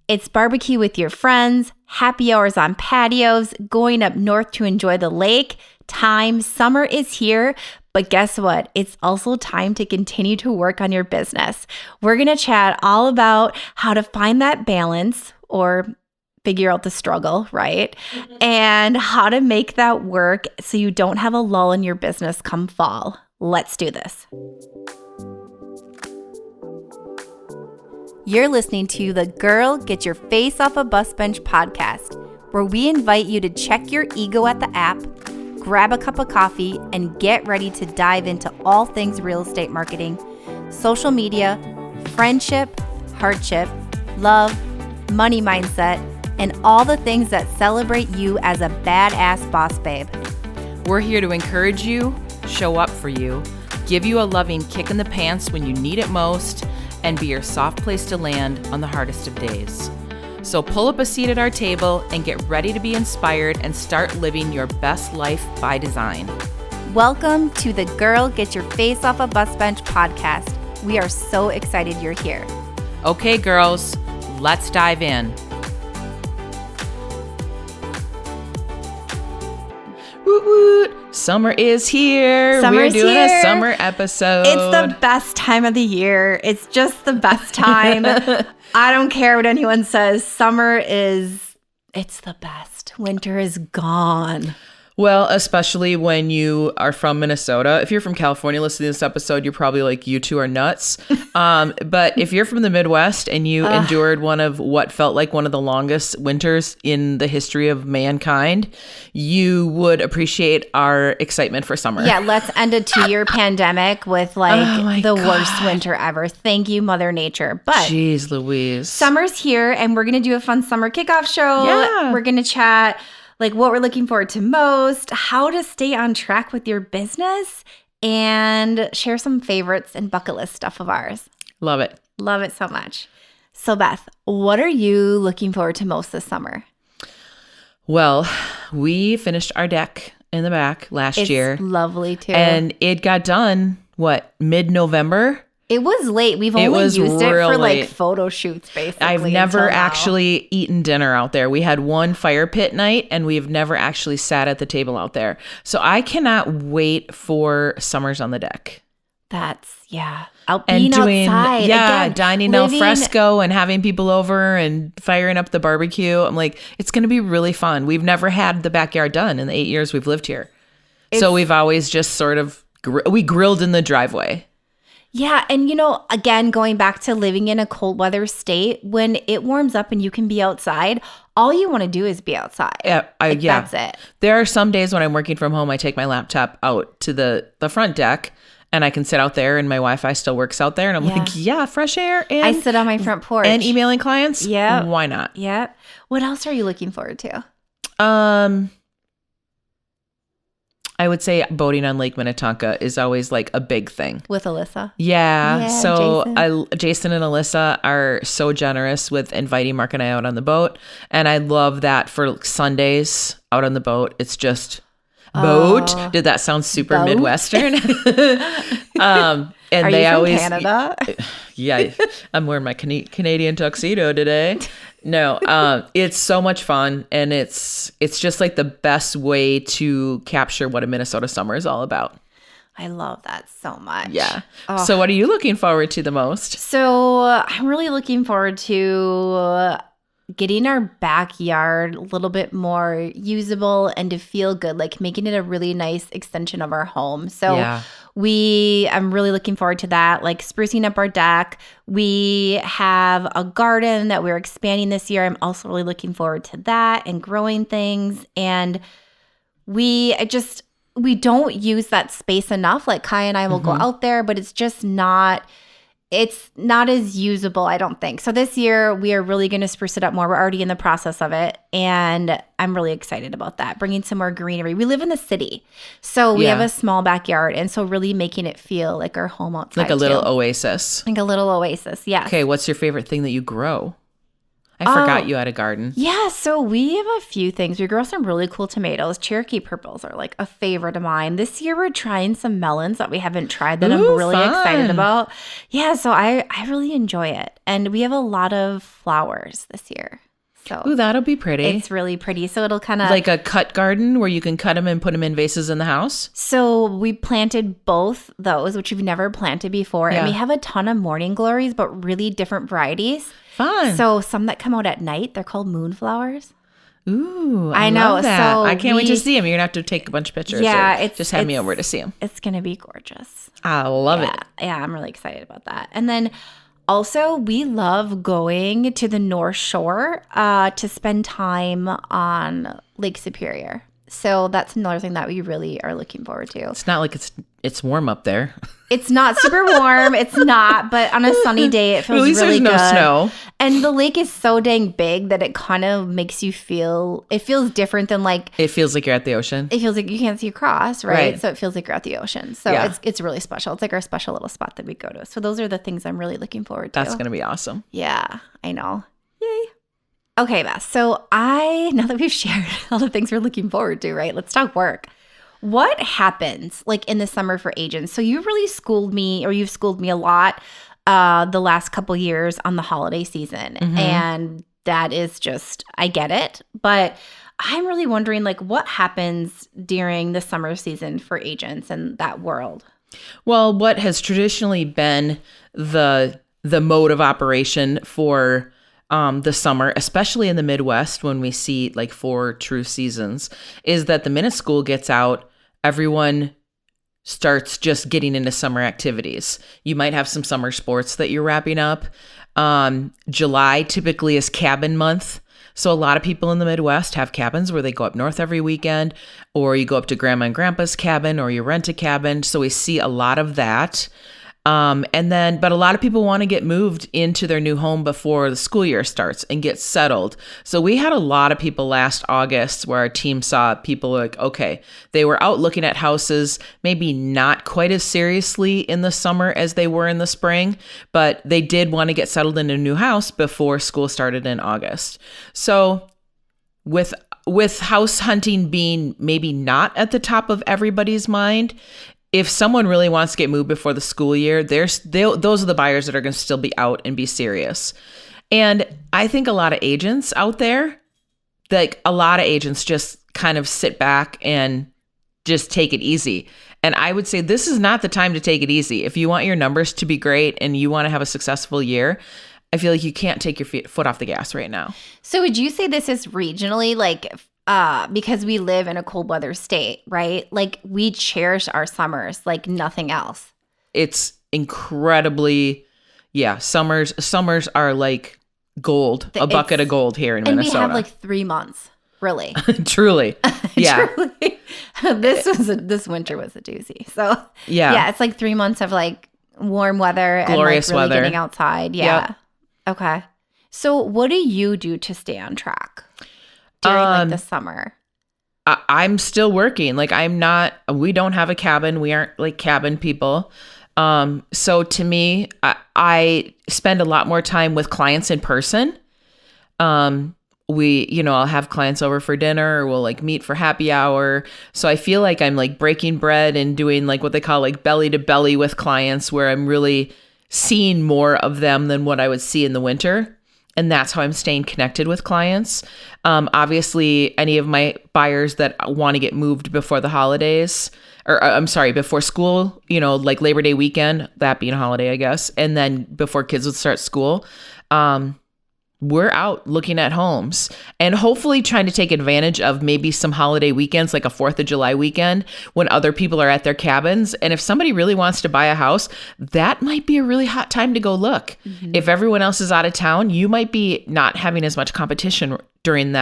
It's barbecue with your friends, happy hours on patios, going up north to enjoy the lake. Summer is here, but guess what? It's also time to continue to work on your business. We're going to chat all about how to find that balance or figure out the struggle, right? And how to make that work so you don't have a lull in your business come fall. Let's do this. You're listening to the Girl Get Your Face Off a Bus Bench podcast, where we invite you to check your ego at the app, grab a cup of coffee, and get ready to dive into all things real estate marketing, social media, friendship, hardship, love, money mindset, and all the things that celebrate you as a badass boss babe. We're here to encourage you, show up for you, give you a loving kick in the pants when you need it most, and be your soft place to land on the hardest of days. So pull up a seat at our table and get ready to be inspired and start living your best life by design. Welcome to the Girl Get Your Face Off a Bus Bench podcast. We are so excited you're here. Okay, girls, let's dive in. Woot woot! Summer is here. We're doing a summer episode. It's the best time of the year. It's just the best time. I don't care what anyone says. It's the best. Winter is gone. Well, especially when you are from Minnesota. If you're from California listening to this episode, you're probably like, you two are nuts. But if you're from the Midwest and you endured one of what felt like one of the longest winters in the history of mankind, you would appreciate our excitement for summer. Yeah, let's end a 2-year pandemic with the worst winter ever. Thank you, Mother Nature. But jeez Louise. Summer's here and we're going to do a fun summer kickoff show. Yeah. We're going to chat like what we're looking forward to most, how to stay on track with your business, and share some favorites and bucket list stuff of ours. Love it. Love it so much. So Beth, what are you looking forward to most this summer? Well, we finished our deck in the back last year. It's lovely too. And it got done, mid-November? It was late. We've only used it for like photo shoots, basically. I've never actually eaten dinner out there. We had one fire pit night and we've never actually sat at the table out there. So I cannot wait for summers on the deck. Being outside. Yeah, again, dining al fresco and having people over and firing up the barbecue. I'm like, it's going to be really fun. We've never had the backyard done in the 8 years we've lived here. So we've always just sort of, we grilled in the driveway. Yeah. And, again, going back to living in a cold weather state, when it warms up and you can be outside, all you want to do is be outside. Yeah. That's it. There are some days when I'm working from home, I take my laptop out to the front deck and I can sit out there and my Wi-Fi still works out there. And I'm like, fresh air. And I sit on my front porch. And emailing clients. Yeah. Why not? Yeah. What else are you looking forward to? I would say boating on Lake Minnetonka is always like a big thing. With Alyssa? Yeah. So Jason and Alyssa are so generous with inviting Mark and I out on the boat. And I love that for Sundays out on the boat. It's just boat. Did that sound super Midwestern? And are they you from always Canada? Yeah. I'm wearing my Canadian tuxedo today. No, it's so much fun, and it's just like the best way to capture what a Minnesota summer is all about. I love that so much. Yeah. Oh. So what are you looking forward to the most? So I'm really looking forward to getting our backyard a little bit more usable and to feel good, like making it a really nice extension of our home. So I'm really looking forward to that, like sprucing up our deck. We have a garden that we're expanding this year. I'm also really looking forward to that and growing things. And we don't use that space enough. Like Kai and I will go out there, but it's just not as usable, I don't think. So this year we are really going to spruce it up more. We're already in the process of it. And I'm really excited about that, bringing some more greenery. We live in the city, so we have a small backyard. And so really making it feel like our home outside. Like a little oasis. Like a little oasis, yes. Okay, what's your favorite thing that you grow? I forgot you had a garden. Yeah, so we have a few things. We grow some really cool tomatoes. Cherokee purples are like a favorite of mine. This year we're trying some melons that we haven't tried that I'm really excited about. Yeah, so I really enjoy it. And we have a lot of flowers this year. So Ooh, that'll be pretty. It's really pretty. So it'll kind of like a cut garden where you can cut them and put them in vases in the house. So we planted both those, which we've never planted before. Yeah. And we have a ton of morning glories, but really different varieties. Fun. So some that come out at night, they're called moonflowers. Ooh, I know. love that. So I can't wait to see them. You're going to have to take a bunch of pictures. Yeah. Just have me over to see them. It's going to be gorgeous. I love it. Yeah, I'm really excited about that. And then also, we love going to the North Shore to spend time on Lake Superior. So that's another thing that we really are looking forward to. It's not like it's warm up there. It's not super warm. It's not, but on a sunny day, it feels At least really there's good. no snow. And the lake is so dang big that it kind of makes you feel, it feels different than like, It feels like you're at the ocean. it feels like you can't see across, right? Right. So it feels like you're at the ocean. So Yeah. it's really special. It's like our special little spot that we go to. So those are the things I'm really looking forward to. That's going to be awesome. Yeah, I know. Yay. Okay, Beth. So now that we've shared all the things we're looking forward to, right? Let's talk work. What happens like in the summer for agents? So you really schooled me, or you've schooled me a lot the last couple years on the holiday season. And that is just, I get it. But I'm really wondering like what happens during the summer season for agents in that world? Well, what has traditionally been the mode of operation for the summer, especially in the Midwest, when we see like 4 true seasons, is that the minute school gets out, everyone starts just getting into summer activities. You might have some summer sports that you're wrapping up. July typically is cabin month. So a lot of people in the Midwest have cabins where they go up north every weekend, or you go up to grandma and grandpa's cabin, or you rent a cabin. So we see a lot of that. But a lot of people want to get moved into their new home before the school year starts and get settled. So we had a lot of people last August where our team saw people like, okay, they were out looking at houses, maybe not quite as seriously in the summer as they were in the spring, but they did want to get settled in a new house before school started in August. So with house hunting being maybe not at the top of everybody's mind, if someone really wants to get moved before the school year, those are the buyers that are going to still be out and be serious. And I think a lot of agents out there, like a lot of agents just kind of sit back and just take it easy. And I would say this is not the time to take it easy. If you want your numbers to be great and you want to have a successful year, I feel like you can't take your foot off the gas right now. So would you say this is regionally like because we live in a cold weather state, right? Like we cherish our summers like nothing else. It's incredibly, summers are like gold, a bucket of gold here in Minnesota. And we have like 3 months, really. Truly. Yeah. Truly. This winter was a doozy. So yeah, it's like 3 months of like warm weather, glorious and like really weather, getting outside. Yeah. Yep. Okay. So what do you do to stay on track during like the summer? I'm still working. Like we don't have a cabin. We aren't like cabin people. So to me, I spend a lot more time with clients in person. I'll have clients over for dinner, or we'll like meet for happy hour. So I feel like I'm like breaking bread and doing like what they call like belly to belly with clients, where I'm really seeing more of them than what I would see in the winter. And that's how I'm staying connected with clients. Obviously, any of my buyers that want to get moved before the holidays, before school, like Labor Day weekend, that being a holiday, I guess, and then before kids would start school, we're out looking at homes and hopefully trying to take advantage of maybe some holiday weekends, like a 4th of July weekend when other people are at their cabins. And if somebody really wants to buy a house, that might be a really hot time to go look. Mm-hmm. If everyone else is out of town, you might be not having as much competition during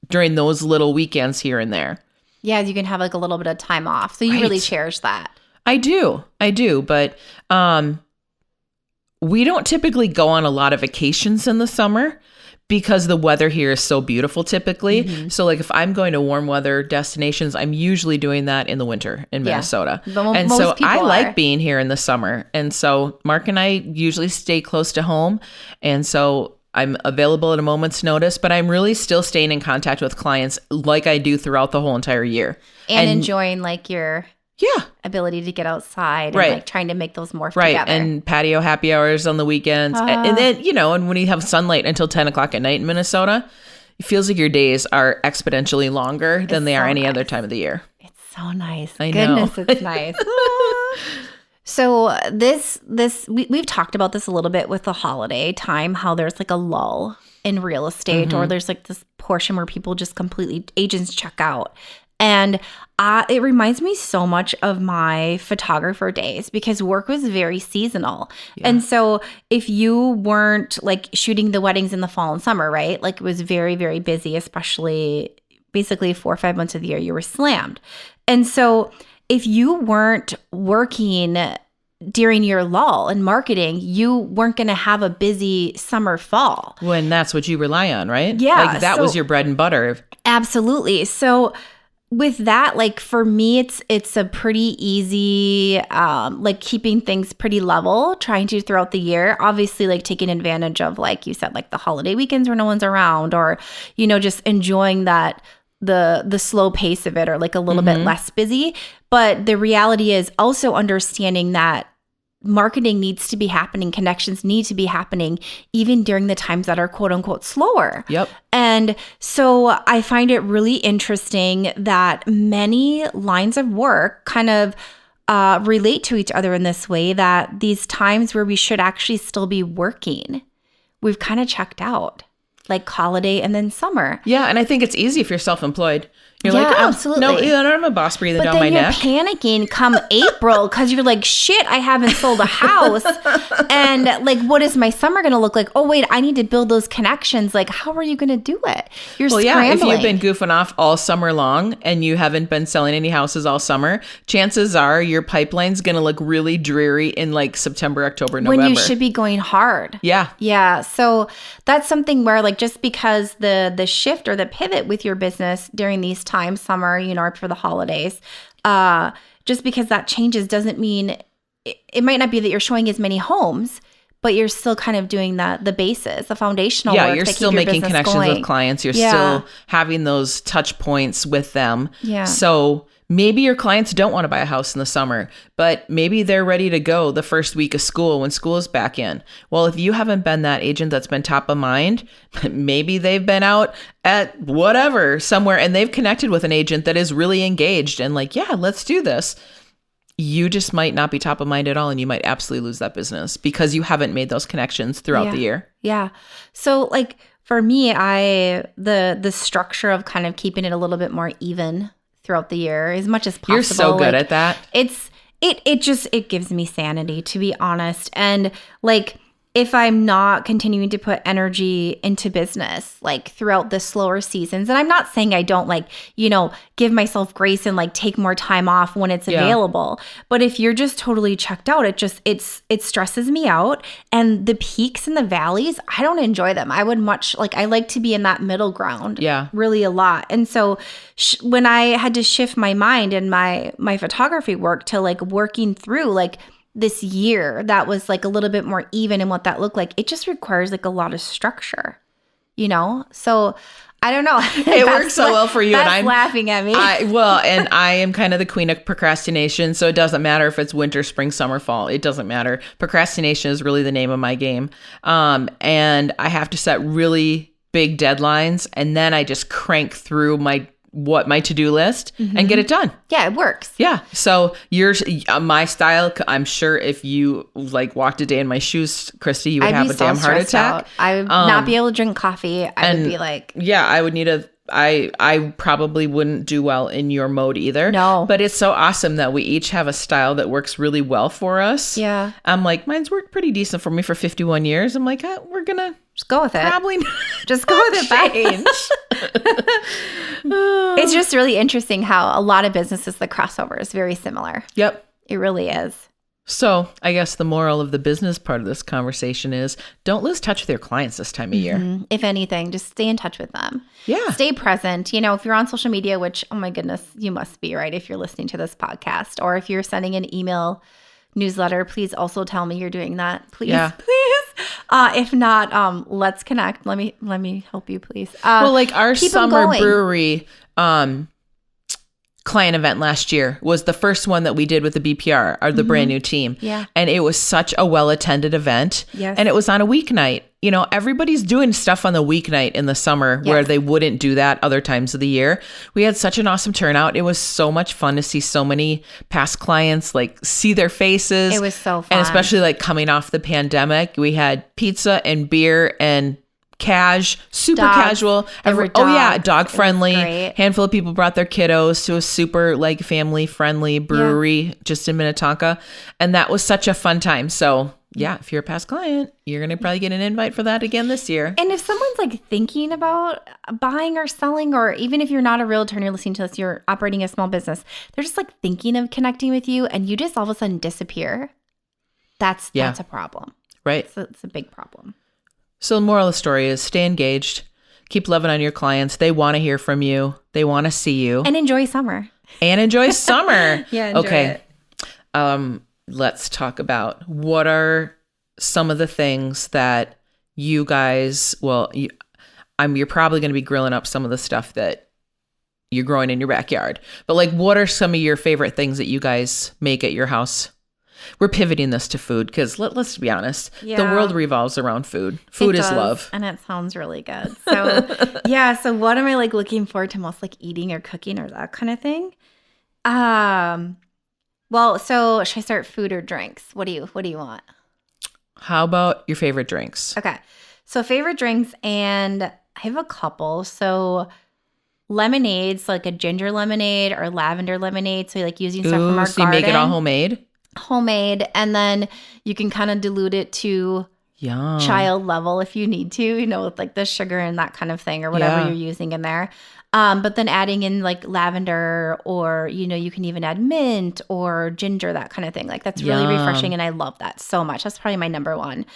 those little weekends here and there. Yeah, you can have like a little bit of time off. So you really cherish that. I do. But we don't typically go on a lot of vacations in the summer because the weather here is so beautiful typically. Mm-hmm. So like if I'm going to warm weather destinations, I'm usually doing that in the winter in Minnesota. And so I like being here in the summer. And so Mark and I usually stay close to home. And so I'm available at a moment's notice, but I'm really still staying in contact with clients like I do throughout the whole entire year. And enjoying like your yeah, ability to get outside right. and like trying to make those morph right. together. And patio happy hours on the weekends. And then, you know, and when you have sunlight until 10 o'clock at night in Minnesota, it feels like your days are exponentially longer than they are any other time of the year. It's so nice. I know. Goodness, it's nice. So we've talked about this a little bit with the holiday time, how there's like a lull in real estate, or there's like this portion where people just completely, agents check out. And it reminds me so much of my photographer days because work was very seasonal. Yeah. And so if you weren't like shooting the weddings in the fall and summer, right? Like it was very, very busy, especially basically 4 or 5 months of the year, you were slammed. And so if you weren't working during your lull in marketing, you weren't going to have a busy summer, fall. When that's what you rely on, right? Yeah. Like that was your bread and butter. Absolutely. So with that, like for me, it's a pretty easy, like keeping things pretty level, trying to throughout the year, obviously like taking advantage of, like you said, like the holiday weekends where no one's around, or, you know, just enjoying that, the slow pace of it, or like a little bit less busy. But the reality is also understanding that marketing needs to be happening, connections need to be happening even during the times that are quote unquote slower. Yep. And so I find it really interesting that many lines of work kind of relate to each other in this way, that these times where we should actually still be working, we've kind of checked out, like holiday and then summer. Yeah. And I think it's easy if you're self-employed. You're like, oh, absolutely. No, I don't have a boss breathing down my neck. But then you're panicking come April because you're like, shit, I haven't sold a house. And like, what is my summer going to look like? Oh, wait, I need to build those connections. Like, how are you going to do it? You're scrambling. If you've been goofing off all summer long and you haven't been selling any houses all summer, chances are your pipeline's going to look really dreary in like September, October, November. When you should be going hard. Yeah. Yeah. So that's something where like, just because the shift or the pivot with your business during these times, summer, you know, or for the holidays, just because that changes doesn't mean it might not be that you're showing as many homes, but you're still kind of doing the basis, the foundational work. Yeah, you're still making connections with clients. You're still having those touch points with them. Yeah. So maybe your clients don't want to buy a house in the summer, but maybe they're ready to go the first week of school when school is back in. Well, if you haven't been that agent that's been top of mind, maybe they've been out at whatever somewhere and they've connected with an agent that is really engaged and like, yeah, let's do this. You just might not be top of mind at all, and you might absolutely lose that business because you haven't made those connections throughout the year. Yeah. So like for me, the structure of kind of keeping it a little bit more even throughout the year as much as possible. You're so good at that. It gives me sanity, to be honest. And like, if I'm not continuing to put energy into business, like throughout the slower seasons, and I'm not saying I don't like, you know, give myself grace and like take more time off when it's available. But if you're just totally checked out, it stresses me out. And the peaks and the valleys, I don't enjoy them. I like to be in that middle ground. Yeah. Really a lot. And so when I had to shift my mind and my photography work to like working through like this year that was like a little bit more even in what that looked like, it just requires like a lot of structure, you know? So I don't know. It works so well for you. And I'm laughing at me. And I am kind of the queen of procrastination. So it doesn't matter if it's winter, spring, summer, fall. It doesn't matter. Procrastination is really the name of my game. And I have to set really big deadlines. And then I just crank through my to-do list and get it done. Yeah, it works. Yeah. So my style, I'm sure if you like walked a day in my shoes, Christy, you would have a damn heart attack. Out. I would not be able to drink coffee. I would be like, yeah, I would need I probably wouldn't do well in your mode either. No. But it's so awesome that we each have a style that works really well for us. Yeah. I'm like, mine's worked pretty decent for me for 51 years. I'm like, we're going to just go with it. Probably just go with it. Change. It's just really interesting how a lot of businesses, the crossover is very similar. Yep. It really is. So I guess the moral of the business part of this conversation is don't lose touch with your clients this time of year. If anything, just stay in touch with them. Yeah. Stay present. You know, if you're on social media, which, oh my goodness, you must be, right? If you're listening to this podcast, or if you're sending an email newsletter, please also tell me you're doing that. Please, Yeah. please. If not, let's connect. Let me help you, please. Well, like our keep 'em summer going. brewery client event last year was the first one that we did with the BPR, or the brand new team. Yeah. And it was such a well-attended event. Yes. And it was on a weeknight. You know, everybody's doing stuff on the weeknight in the summer where Yes. they wouldn't do that other times of the year. We had such an awesome turnout. It was so much fun to see so many past clients, like see their faces. It was so fun. And especially like coming off the pandemic, we had pizza and beer and super Dogs. casual. There were Oh yeah, dogs. dog It was friendly. great. Handful of people brought their kiddos to a super like family friendly brewery just in Minnetonka, and that was such a fun time. So yeah, if you're a past client, you're gonna probably get an invite for that again this year. And if someone's like thinking about buying or selling, or even if you're not a realtor and you're listening to this, you're operating a small business, they're just like thinking of connecting with you, and you just all of a sudden disappear. That's a problem. Right. So it's a big problem. So the moral of the story is stay engaged, keep loving on your clients. They want to hear from you. They want to see you, And enjoy summer. and enjoy summer. Yeah, enjoy okay. it. Let's talk about what are some of the things that you guys, you're probably going to be grilling up some of the stuff that you're growing in your backyard, but like, what are some of your favorite things that you guys make at your house? We're pivoting this to food because let's be honest, the Yeah. world revolves around food. Food It is does, love. and it sounds really good. So yeah. So what am I like looking forward to most, like eating or cooking or that kind of thing? Well, so should I start food or drinks? What do you want? How about your favorite drinks? Okay. So favorite drinks, and I have a couple. So lemonades, like a ginger lemonade or lavender lemonade. So like using stuff from our so you garden. make it all homemade? Homemade, and then you can kind of dilute it to Yum. child level if you need to, with like the sugar and that kind of thing or whatever Yeah. you're using in there. But then adding in like lavender, or, you can even add mint or ginger, that kind of thing. Like that's really Yum. refreshing. And I love that so much. That's probably my number one.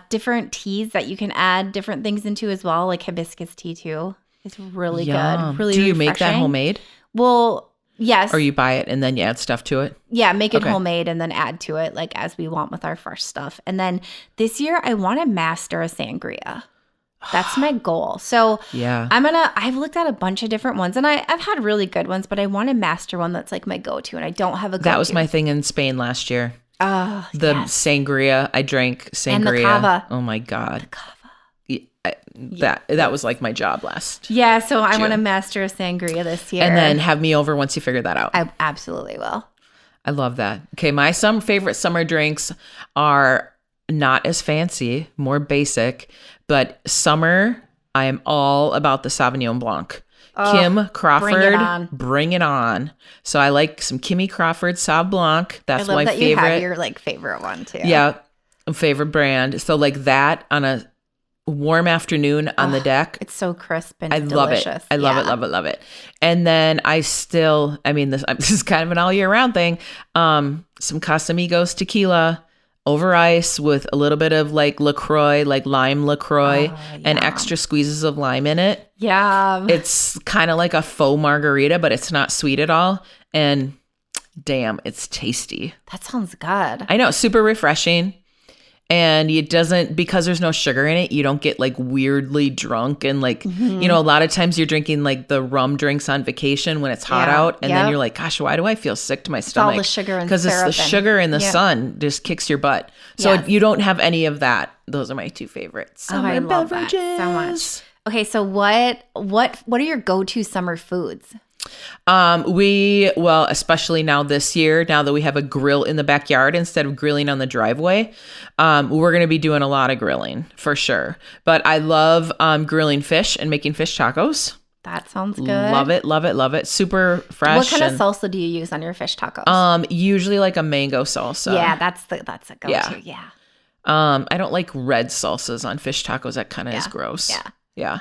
Different teas that you can add different things into as well. Like hibiscus tea too. It's really Yum. good. Really Do you make that refreshing. homemade? Well, yes. Or you buy it and then you add stuff to it? Yeah, make it Okay. homemade and then add to it like as we want with our fresh stuff. And then this year I want to master a sangria. That's my goal. So Yeah. I've looked at a bunch of different ones, and I've had really good ones, but I want to master one that's like my go-to, and I don't have a go-to. That was my thing in Spain last year. Oh, The yes. sangria. I drank sangria. And the cava. Oh my God. Kava. That was like my job last. Yeah, so I want to June. master a sangria this year. And then have me over once you figure that out. I absolutely will. I love that. Okay, my favorite summer drinks are not as fancy, more basic, but summer, I am all about the Sauvignon Blanc. Kim Crawford, bring it on. So I like some Kimmy Crawford Sauv Blanc. That's I love my that favorite. you have your like favorite one too. Yeah, favorite brand. So like that on a warm afternoon on the deck. It's so crisp and I delicious. love it. I love it, love it, love it. And then this is kind of an all year round thing. Some Casamigos tequila over ice with a little bit of like LaCroix, like lime LaCroix, and extra squeezes of lime in it. Yeah. It's kind of like a faux margarita, but it's not sweet at all. And damn, it's tasty. That sounds good. I know, super refreshing. And it doesn't, because there's no sugar in it, you don't get like weirdly drunk. And like, a lot of times you're drinking like the rum drinks on vacation when it's hot out. And then you're like, gosh, why do I feel sick to my stomach? all the sugar and because it's the syrup sugar and the sun just kicks your butt. So you don't have any of that. Those are my two favorites. Summer I love beverages. that so much. Okay, so what are your go-to summer foods? Especially now this year, now that we have a grill in the backyard instead of grilling on the driveway, we're going to be doing a lot of grilling for sure. But I love salting fish and making fish tacos. That sounds good. Love it, love it, love it. Super fresh. What kind of salsa do you use on your fish tacos? Usually like a mango salsa. Yeah, that's a go-to. Yeah. I don't like red salsas on fish tacos. That kind of is gross. Yeah.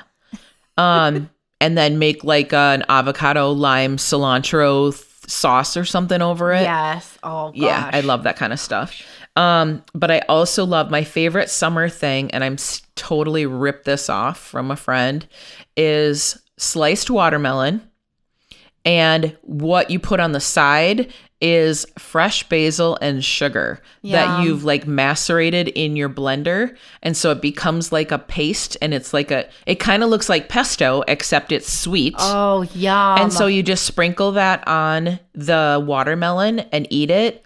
And then make like an avocado lime cilantro sauce or something over it. Yes. Oh gosh. Yeah, I love that kind of stuff. But I also love my favorite summer thing, and I'm totally ripped this off from a friend, is sliced watermelon. And what you put on the side is fresh basil and sugar that Yum. you've like macerated in your blender. And so it becomes like a paste, and it's like it kind of looks like pesto, except it's sweet. Oh, yum. And so you just sprinkle that on the watermelon and eat it.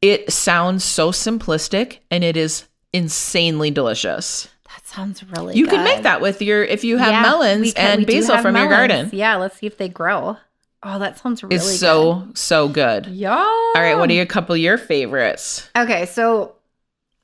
It sounds so simplistic, and it is insanely delicious. That sounds really You good. can make that with if you have melons and basil from your garden. Yeah, let's see if they grow. Oh, that sounds really good. It's so good. Yum. All right, what are a couple of your favorites? Okay, so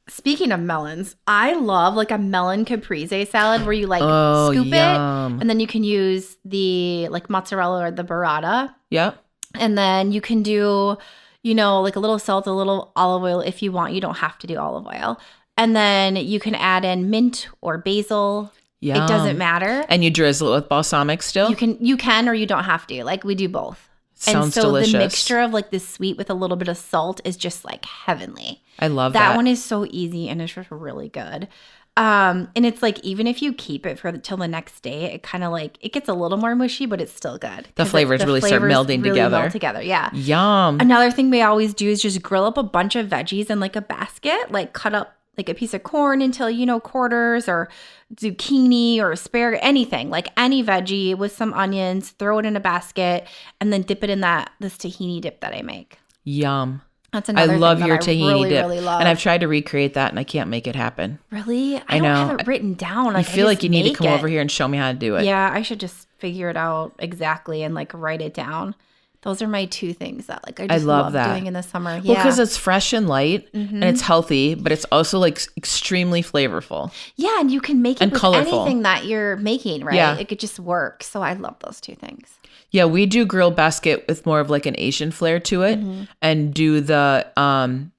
speaking of melons, I love like a melon caprese salad where you like scoop it, and then you can use the like mozzarella or the burrata. Yep. And then you can do, like a little salt, a little olive oil if you want. You don't have to do olive oil. And then you can add in mint or basil. Yum. It doesn't matter. And you drizzle it with balsamic still? You can or you don't have to. Like we do both. Sounds delicious. The mixture of like the sweet with a little bit of salt is just like heavenly. I love that. That one is so easy and it's just really good. And it's like even if you keep it till the next day, it kind of like it gets a little more mushy, but it's still good. The flavors really start melding together. Meld together, yeah. Yum. Another thing we always do is just grill up a bunch of veggies in like a basket, like cut up like a piece of corn into, quarters, or zucchini or asparagus, anything, like any veggie with some onions, throw it in a basket, and then dip it in this tahini dip that I make. Yum. That's another I love thing your that tahini I really, dip. really love. And I've tried to recreate that and I can't make it happen. Really? I know. don't have it written down. I feel like you need to come over here and show me how to do it. Yeah, I should just figure it out exactly and like write it down. Those are my two things that like I just love that. doing in the summer. Yeah. Well, because it's fresh and light and it's healthy, but it's also like extremely flavorful. Yeah, and you can make it and with colorful. anything that you're making, right? Yeah. It could just work. So I love those two things. Yeah, we do grilled basket with more of like an Asian flair to it, and do the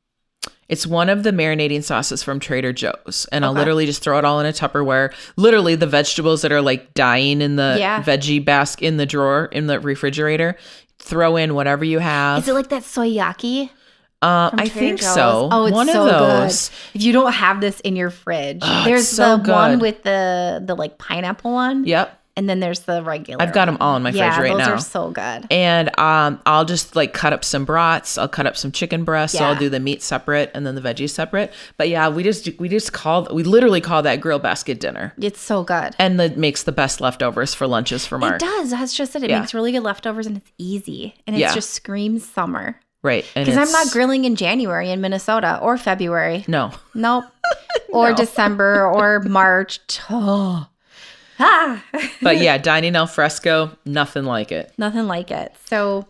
it's one of the marinating sauces from Trader Joe's, and I'll literally just throw it all in a Tupperware. Literally the vegetables that are like dying in the veggie basket in the drawer in the refrigerator. Throw in whatever you have. Is it like that soyaki? I think Joe's? so. Oh, it's one so of those. good. If you don't have this in your fridge, there's so the one good. with the like pineapple one. Yep. And then there's the regular. I've got them all in my fridge right now. Yeah, those are so good. And I'll just like cut up some brats. I'll cut up some chicken breasts. So I'll Yeah. do the meat separate and then the veggies separate. But yeah, we literally call that grill basket dinner. It's so good. And that makes the best leftovers for lunches for Mark. It does. That's just it. It makes really good leftovers and it's easy. And it just screams summer. Right. Because I'm not grilling in January in Minnesota or February. No. Nope. Or December or March. Oh. But yeah, dining al fresco, nothing like it. Nothing like it. So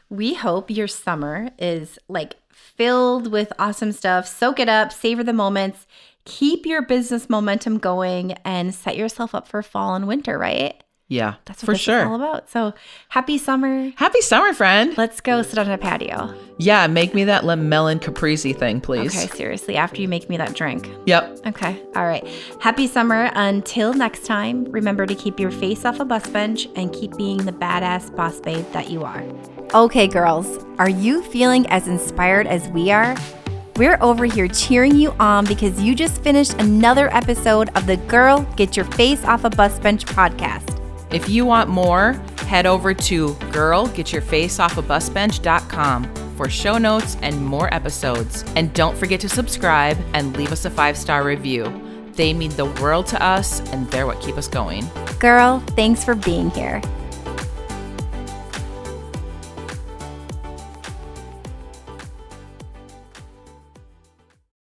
we hope your summer is like filled with awesome stuff. Soak it up, savor the moments, keep your business momentum going, and set yourself up for fall and winter, right? Yeah, That's what for this sure. is all about. So happy summer. Happy summer, friend. Let's go sit on a patio. Yeah, make me that melon caprese thing, please. Okay, seriously, after you make me that drink. Yep. Okay, all right. Happy summer. Until next time, remember to keep your face off a bus bench and keep being the badass boss babe that you are. Okay, girls, are you feeling as inspired as we are? We're over here cheering you on because you just finished another episode of the Girl Get Your Face Off a Bus Bench podcast. If you want more, head over to girlgetyourfaceoffabusbench.com for show notes and more episodes. And don't forget to subscribe and leave us a 5-star review. They mean the world to us and they're what keep us going. Girl, thanks for being here.